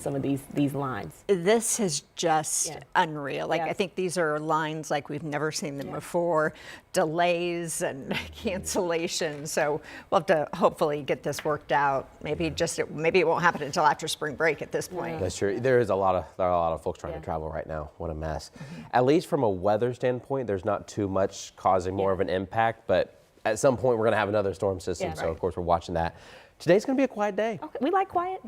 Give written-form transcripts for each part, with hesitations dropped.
some of these lines. This is just unreal. Like, Yeah. I think these are lines like we've never seen them before, delays and cancellations. So we'll have to hopefully get this worked out. Maybe it won't happen until after spring break at this point. That's true. There are a lot of folks trying to travel right now. What a mess. At least from a weather standpoint, there's not too much causing more of an impact, but at some point we're going to have another storm system. So of course we're watching that. Today's going to be a quiet day. Okay. We like quiet.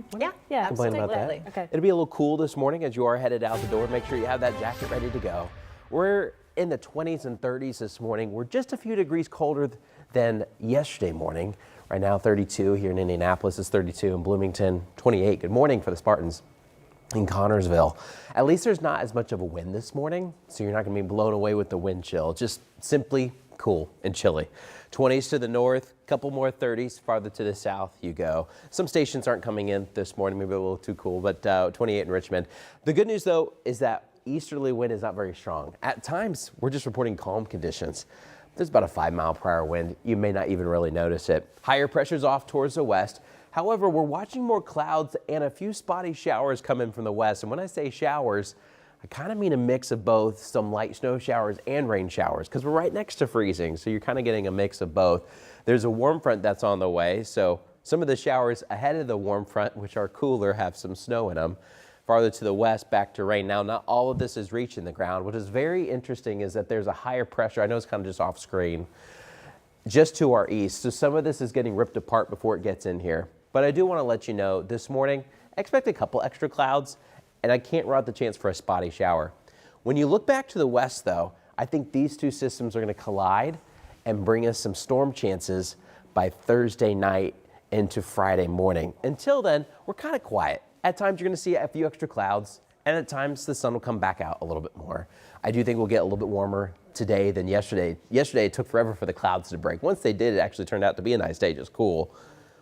Yeah, Complain about that. Okay. It'll be a little cool this morning as you are headed out the door. Make sure you have that jacket ready to go. We're in the 20s and 30s this morning. We're just a few degrees colder than yesterday morning. Right now 32 here in Indianapolis. It's 32 in Bloomington, 28. Good morning for the Spartans in Connorsville. At least there's not as much of a wind this morning, so you're not going to be blown away with the wind chill. Just simply cool and chilly. 20s to the north, couple more 30s farther to the south you go. Some stations aren't coming in this morning, maybe a little too cool, but 28 in Richmond. The good news though is that easterly wind is not very strong. At times we're just reporting calm conditions. There's about a 5-mile-per-hour wind. You may not even really notice it. Higher pressure's off towards the west. However, we're watching more clouds and a few spotty showers come in from the west. And when I say showers, I kind of mean a mix of both, some light snow showers and rain showers, because we're right next to freezing, so you're kind of getting a mix of both. There's a warm front that's on the way, so some of the showers ahead of the warm front, which are cooler, have some snow in them. Farther to the west, back to rain. Now, not all of this is reaching the ground. What is very interesting is that there's a higher pressure. I know it's kind of just off screen, just to our east, so some of this is getting ripped apart before it gets in here. But I do want to let you know this morning, expect a couple extra clouds, and I can't rule out the chance for a spotty shower. When you look back to the west, though, I think these two systems are going to collide and bring us some storm chances by Thursday night into Friday morning. Until then, we're kind of quiet. At times, you're going to see a few extra clouds, and at times, the sun will come back out a little bit more. I do think we'll get a little bit warmer today than yesterday. Yesterday, it took forever for the clouds to break. Once they did, it actually turned out to be a nice day, just cool.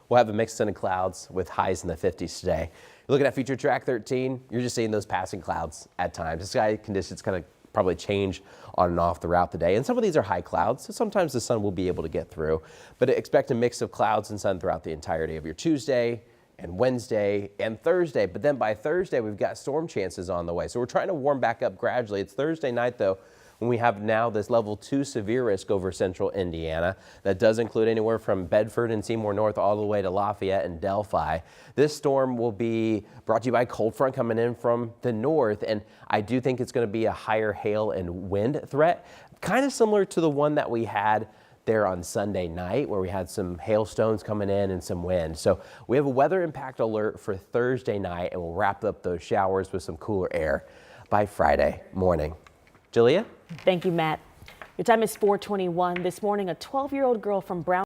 We'll have a mixed in of clouds with highs in the 50s today. Looking at future track 13, you're just seeing those passing clouds at times. The sky conditions kind of probably change on and off throughout the day. And some of these are high clouds, so sometimes the sun will be able to get through. But expect a mix of clouds and sun throughout the entirety of your Tuesday and Wednesday and Thursday. But then by Thursday, we've got storm chances on the way. So we're trying to warm back up gradually. It's Thursday night, though, when we have now this level 2 severe risk over central Indiana. That does include anywhere from Bedford and Seymour North all the way to Lafayette and Delphi. This storm will be brought to you by a cold front coming in from the north, and I do think it's going to be a higher hail and wind threat, kind of similar to the one that we had there on Sunday night, where we had some hailstones coming in and some wind. So we have a weather impact alert for Thursday night, and we'll wrap up those showers with some cooler air by Friday morning. Julia? Thank you, Matt. Your time is 4:21. This morning, a 12-year-old girl from Brown